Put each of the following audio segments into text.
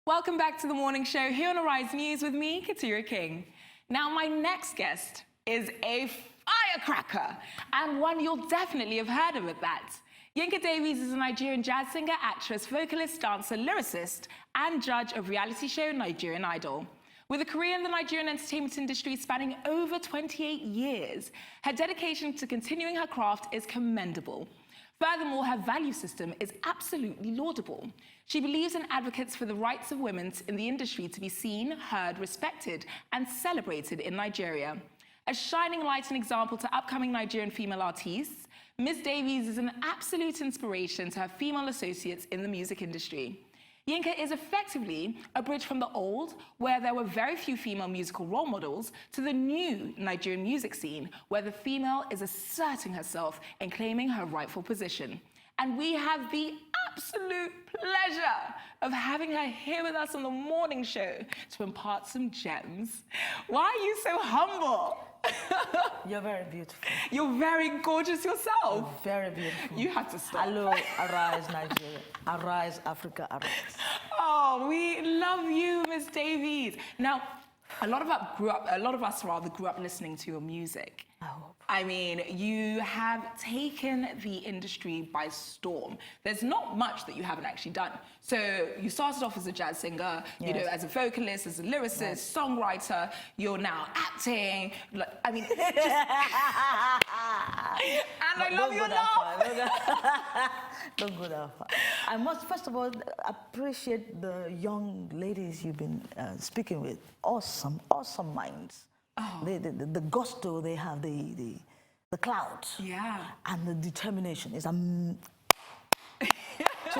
Welcome back to the morning show here on Arise News with me, Katura King. Now, my next guest is a firecracker, and one you'll definitely have heard of at that. Yinka Davies is a Nigerian jazz singer, actress, vocalist, dancer, lyricist, and judge of reality show Nigerian Idol. With a career in the Nigerian entertainment industry spanning over 28 years, her dedication to continuing her craft is commendable. Furthermore, her value system is absolutely laudable. She believes and advocates for the rights of women in the industry to be seen, heard, respected, and celebrated in Nigeria. A shining light and example to upcoming Nigerian female artists, Ms. Davies is an absolute inspiration to her female associates in the music industry. Yinka is effectively a bridge from the old, where there were very few female musical role models, to the new Nigerian music scene, where the female is asserting herself and claiming her rightful position. And we have the absolute pleasure of having her here with us on the morning show to impart some gems. Why are you so humble? You're very beautiful. You're very gorgeous yourself. You're very beautiful. You had to stop. Hello, Arise Nigeria. Arise Africa, arise. Oh, we love you, Miss Davies. Now, a lot of us grew up listening to your music. I hope. I mean, you have taken the industry by storm. There's not much that you haven't actually done. So you started off as a jazz singer, you know, as a vocalist, as a lyricist, songwriter. You're now acting. I mean, just... and I love your laugh. Don't go that far. I must, first of all, appreciate the young ladies you've been speaking with. Awesome, awesome minds. Oh. The gusto they have, the clout, and the determination is to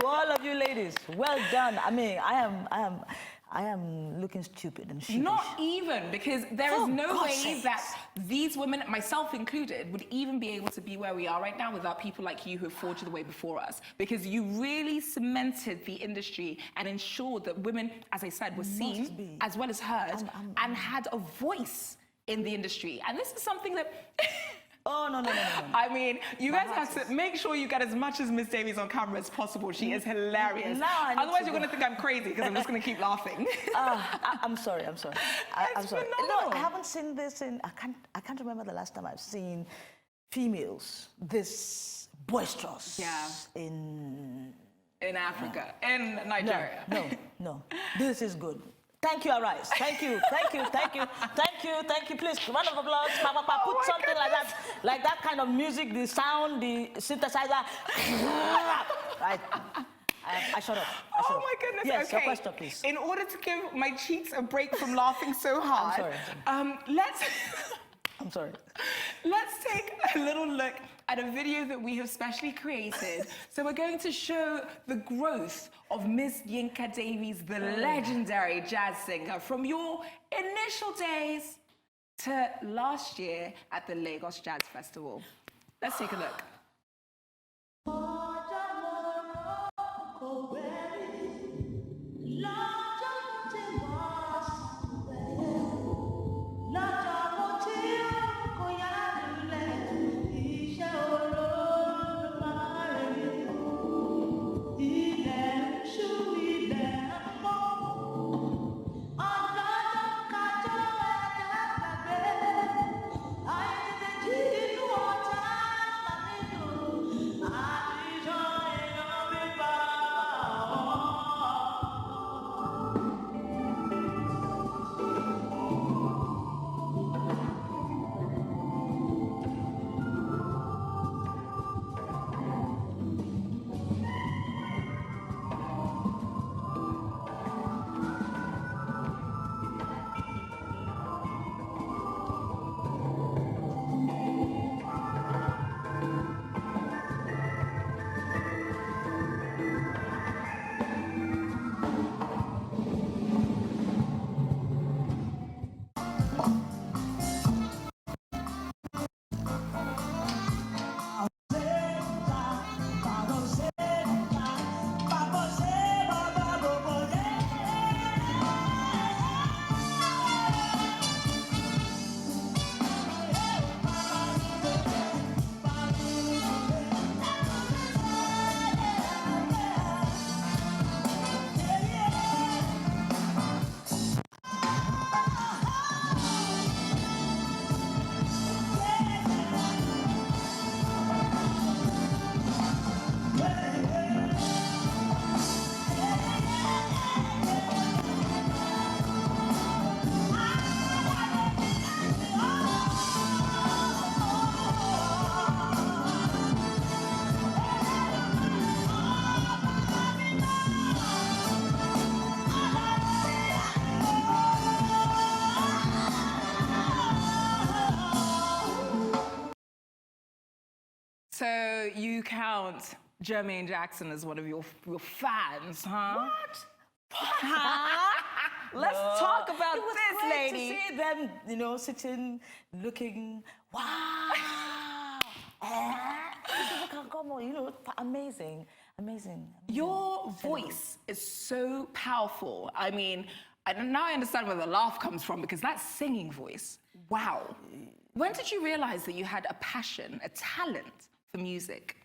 all of you ladies, well done. I mean, I am looking stupid and sheepish. Not even, because there is no way that these women, myself included, would even be able to be where we are right now without people like you who have forged the way before us. Because you really cemented the industry and ensured that women, as I said, were seen as well as heard and had a voice in the industry. And this is something that... Oh, no. I mean, you guys have to make sure you get as much as Miss Davies on camera as possible. She is hilarious. Otherwise, you're going to think I'm crazy because I'm just going to keep laughing. I'm sorry. I'm sorry. No, I haven't seen this in... I can't remember the last time I've seen females this boisterous in Africa, in Nigeria. No. This is good. Thank you, Arise. Thank you. Please, round of applause. Put something like that kind of music, the sound, the synthesizer. Right. I shut up. Oh my goodness. Yes, okay. Your question, please. In order to give my cheeks a break from laughing so hard, I'm sorry. Let's take a little look at a video that we have specially created. So we're going to show the growth of Miss Yinka Davies, the legendary jazz singer, from your initial days to last year at the Lagos Jazz Festival. Let's take a look. So you count Jermaine Jackson as one of your fans, huh? What? Huh? Let's talk about It was this, great lady. to see them, you know, sitting, looking, wow. You know, amazing, amazing. Your voice is so powerful. I mean, now I understand where the laugh comes from because that's singing voice. Wow. When did you realize that you had a passion, a talent for music?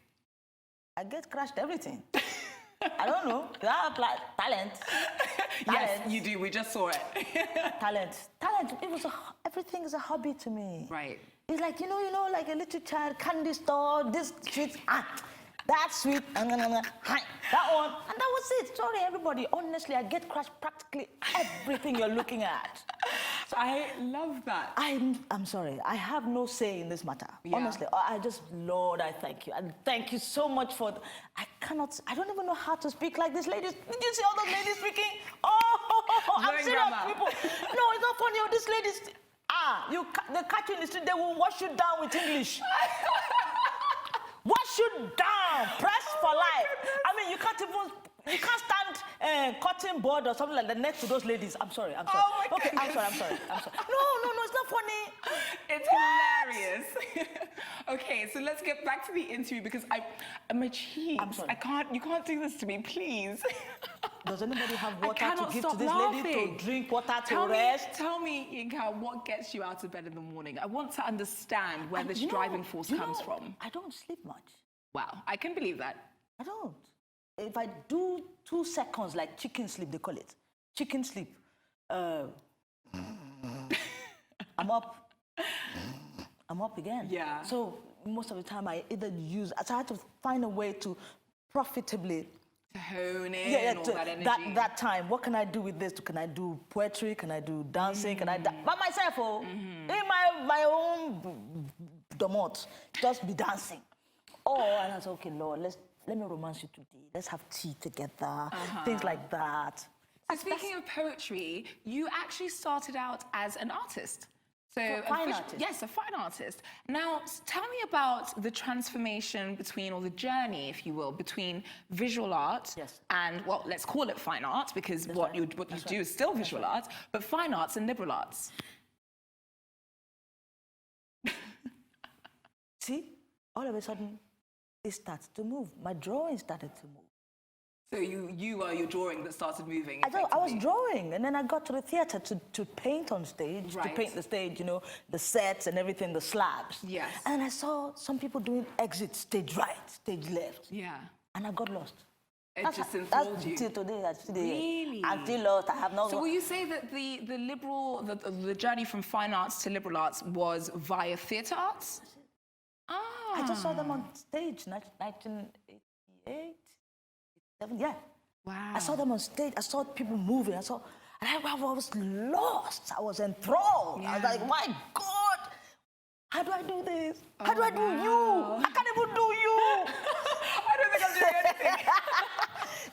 I get crushed everything. I don't know. I have talent. Yes, you do. We just saw it. Talent. It was everything is a hobby to me. Right. It's like, you know, like a little child, candy store, this sweet, that sweet, that one, and that was it. Sorry, everybody. Honestly, I get crushed practically everything you're looking at. So I love that. I'm sorry. I have no say in this matter. Yeah. Honestly, Lord, I thank you. And thank you so much for, I don't even know how to speak like this ladies. Did you see all those ladies speaking? Oh, I'm serious, people. No, it's not funny. These ladies, they catch you in the street, they will wash you down with English. Wash you down, press for life. I mean, you can't stand cutting board or something like that next to those ladies. I'm sorry. Oh my okay, goodness. I'm sorry. No, it's not funny. It's hilarious. Okay, so let's get back to the interview because I'm a cheese. I'm sorry. You can't do this to me, please. Does anybody have water to give stop to this laughing. lady to drink water to rest? Tell me, Yinka, what gets you out of bed in the morning? I want to understand where this driving force comes from. I don't sleep much. Wow, I can believe that. I don't. If I do 2 seconds, like chicken sleep, they call it. Chicken sleep. I'm up. I'm up again. Yeah. So most of the time I either I have to find a way to profitably to hone in all that energy. That time. What can I do with this? Can I do poetry? Can I do dancing? Can I by myself? In my own domot, just be dancing. And I said, okay, Lord, let me romance you today. Let's have tea together. Things like that. So speaking of poetry, you actually started out as an artist. So a fine artist. Yes, a fine artist. Now, tell me about the transformation between, or the journey, if you will, between visual art and, well, let's call it fine art, because what you do is still visual art, but fine arts and liberal arts. See, all of a sudden, it starts to move. My drawing started to move. So you were your drawing that started moving. I was drawing, and then I got to the theater to paint on stage, to paint the stage, you know, the sets and everything, the slabs. Yes. And I saw some people doing exit, stage right, stage left. Yeah. And I got lost. It just enthralled you. Till today, Really? I'm still lost. I have no. So will you say that the journey from fine arts to liberal arts was via theatre arts? I just saw them on stage, 1988. Yeah. Wow. I saw them on stage. I saw people moving. And I was lost. I was enthralled. I was like, my God, how do I do this? How do I do you? I can't even do you. I don't think I'm doing anything.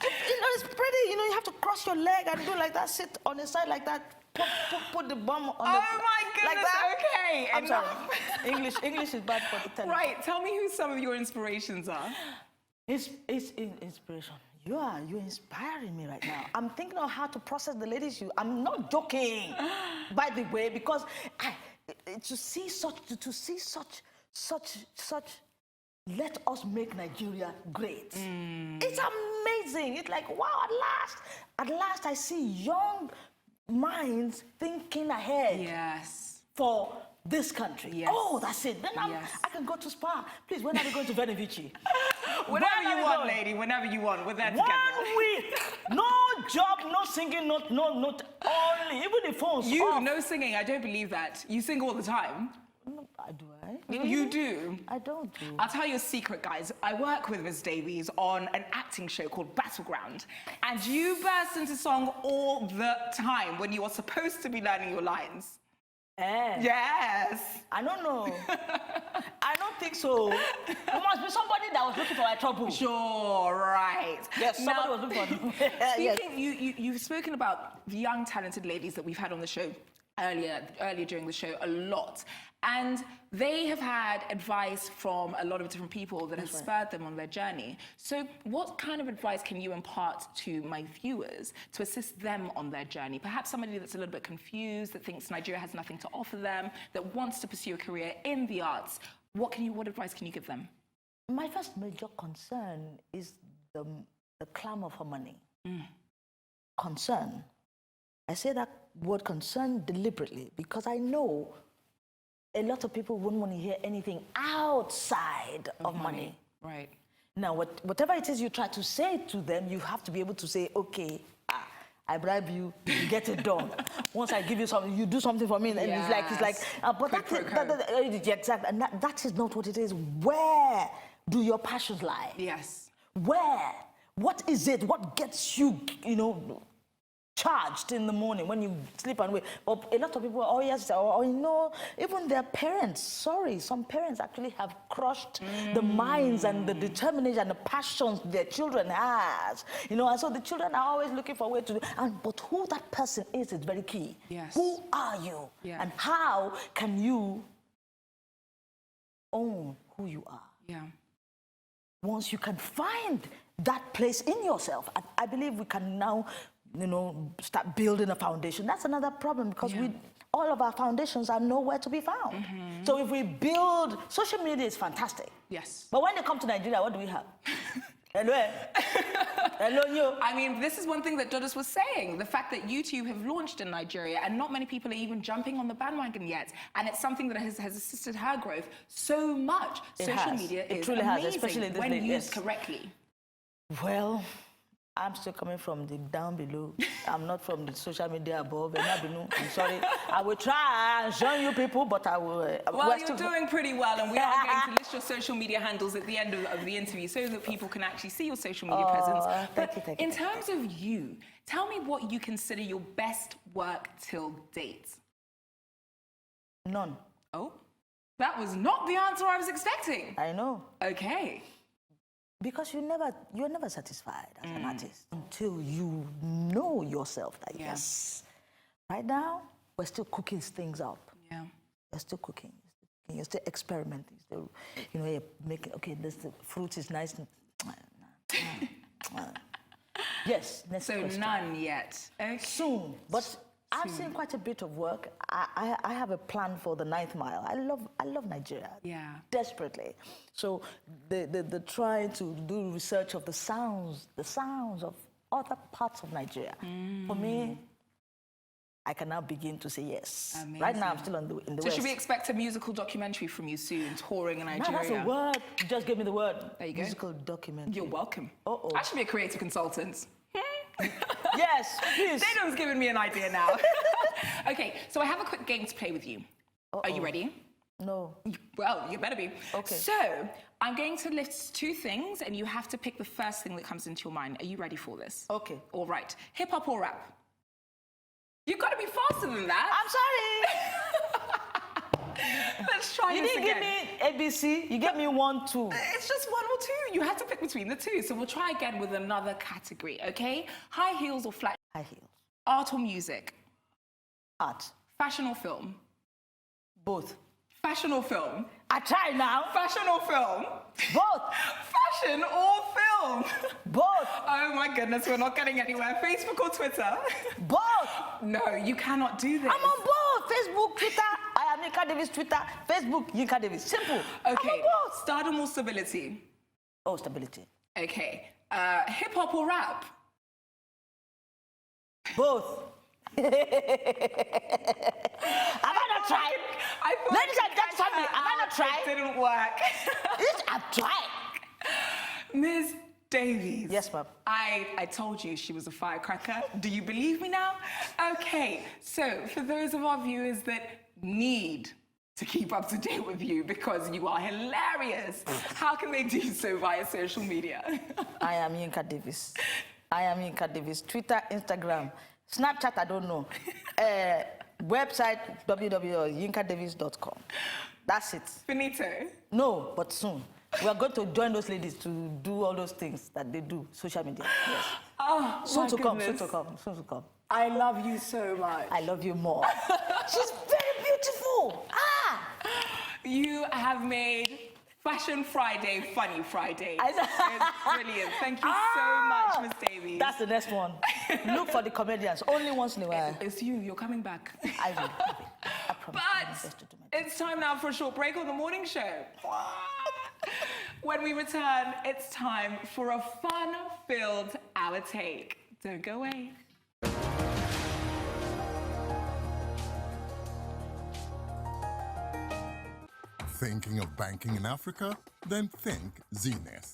You know, it's pretty. You know, you have to cross your leg and do like that. Sit on the side like that. Put the bum on the... Oh my goodness, like that. okay. I'm sorry. English is bad for the television. Right, tell me who some of your inspirations are. It's inspiration. You're inspiring me right now. I'm thinking of how to process the ladies. I'm not joking, by the way, because to see such. Let us make Nigeria great. It's amazing. It's like, wow, at last I see young minds thinking ahead. Yes. For this country. Yes. Oh, that's it. Then I can go to Spa. Please, when are we going to Venice? Whenever you want, lady, whenever you want. We're there together. 1 week. No job, no singing, not only, even the phones off. No singing, I don't believe that. You sing all the time. No, do I? You do. I don't do. I'll tell you a secret, guys. I work with Ms. Davies on an acting show called Battleground. And you burst into song all the time when you are supposed to be learning your lines. Yes. I don't know. I don't think so. It must be somebody that was looking for my trouble. Sure, right. Yes, somebody was looking for Speaking, you've spoken about the young, talented ladies that we've had on the show. earlier during the show a lot. And they have had advice from a lot of different people that have spurred them on their journey. So what kind of advice can you impart to my viewers to assist them on their journey? Perhaps somebody that's a little bit confused, that thinks Nigeria has nothing to offer them, that wants to pursue a career in the arts. What advice can you give them? My first major concern is the clamor for money. Concern. I say that word concern deliberately because I know a lot of people wouldn't want to hear anything outside of money. Right. Now, whatever it is you try to say to them, you have to be able to say, okay, I bribe you, you get it done. Once I give you something, you do something for me, and it's like, but exactly, and that is not what it is. Where do your passions lie? Yes. Where? What is it? What gets you, charged in the morning when you sleep and wake? But a lot of people, even their parents, some parents actually have crushed the minds and the determination and the passions their children has. And so the children are always looking for a way to do, but who that person is very key. Yes. Who are you? Yeah. And how can you own who you are? Yeah. Once you can find that place in yourself, I believe we can now start building a foundation. That's another problem because all of our foundations are nowhere to be found. So if we build, social media is fantastic. Yes. But when they come to Nigeria, what do we have? Hello? Hello, you. I mean, this is one thing that Dodos was saying, the fact that YouTube have launched in Nigeria and not many people are even jumping on the bandwagon yet. And it's something that has assisted her growth so much. Social media is truly amazing has, especially this when used correctly. Well, I'm still coming from the down below. I'm not from the social media above. I'm sorry. I will try and show you people, but I will... Well, you're doing pretty well, and we are going to list your social media handles at the end of the interview so that people can actually see your social media presence. But in terms of you, tell me what you consider your best work till date. None. Oh, that was not the answer I was expecting. I know. Okay. Because you're never satisfied as an artist until you know yourself that yes, right now we're still cooking things up. Yeah, you're still cooking. You're still experimenting. Still, you're making the fruit is nice. Yes. Next so question. None yet. Okay. Soon, but. I've seen quite a bit of work. I have a plan for the 9th mile. I love Nigeria. Yeah. Desperately. So the trying to do research of the sounds of other parts of Nigeria. For me, I can now begin to say yes. Amazing. Right now I'm still in the West. So should we expect a musical documentary from you soon, touring in Nigeria? No, that's a word. You just gave me the word. There you go. Musical documentary. You're welcome. Uh-oh. I should be a creative consultant. Yes, please. Dadom's giving me an idea now. Okay, so I have a quick game to play with you. Are you ready? No. Well, you better be. Okay. So, I'm going to list 2 things, and you have to pick the first thing that comes into your mind. Are you ready for this? Okay. All right. Hip-hop or rap? You've got to be faster than that. I'm sorry. Let's try this again. You didn't give me ABC. You gave me 1, 2. It's just 1 or 2. You have to pick between the 2. So we'll try again with another category, okay? High heels or flat? High heels. Art or music? Art. Fashion or film? Both. Fashion or film? I try now. Fashion or film? Both. Fashion or film? Both. Oh my goodness, we're not getting anywhere. Facebook or Twitter? Both. No, you cannot do this. I'm on both. Facebook, Twitter. I am Yinka Davies, Twitter. Facebook, Yinka Davies. Simple. Okay. I'm on both. Stardom or stability? Oh, stability. Okay. Hip hop or rap? Both. Have I not tried? Ladies and gentlemen, have I not tried? It didn't work. Yes, I've tried. Ms. Davies. Yes, ma'am. I told you she was a firecracker. Do you believe me now? Okay, so for those of our viewers that need to keep up to date with you because you are hilarious, how can they do so via social media? I am Yinka Davies. I am Yinka Davies. Twitter, Instagram, Snapchat, I don't know. Website, www.yinkadavies.com. That's it. Finito. No, but soon. We are going to join those ladies to do all those things that they do, social media. Yes. Oh, soon my to come, goodness. soon to come, soon to come. I love you so much. I love you more. She's very beautiful. Ah! You have made Fashion Friday Funny Friday. It's brilliant. Thank you so much, Miss Davies. That's the next one. Look for the comedians, only once in a while. It's you. You're coming back. I will. I promise. But it's time now for a short break on the morning show. When we return, it's time for a fun-filled Our Take. Don't go away. Thinking of banking in Africa? Then think Zenith.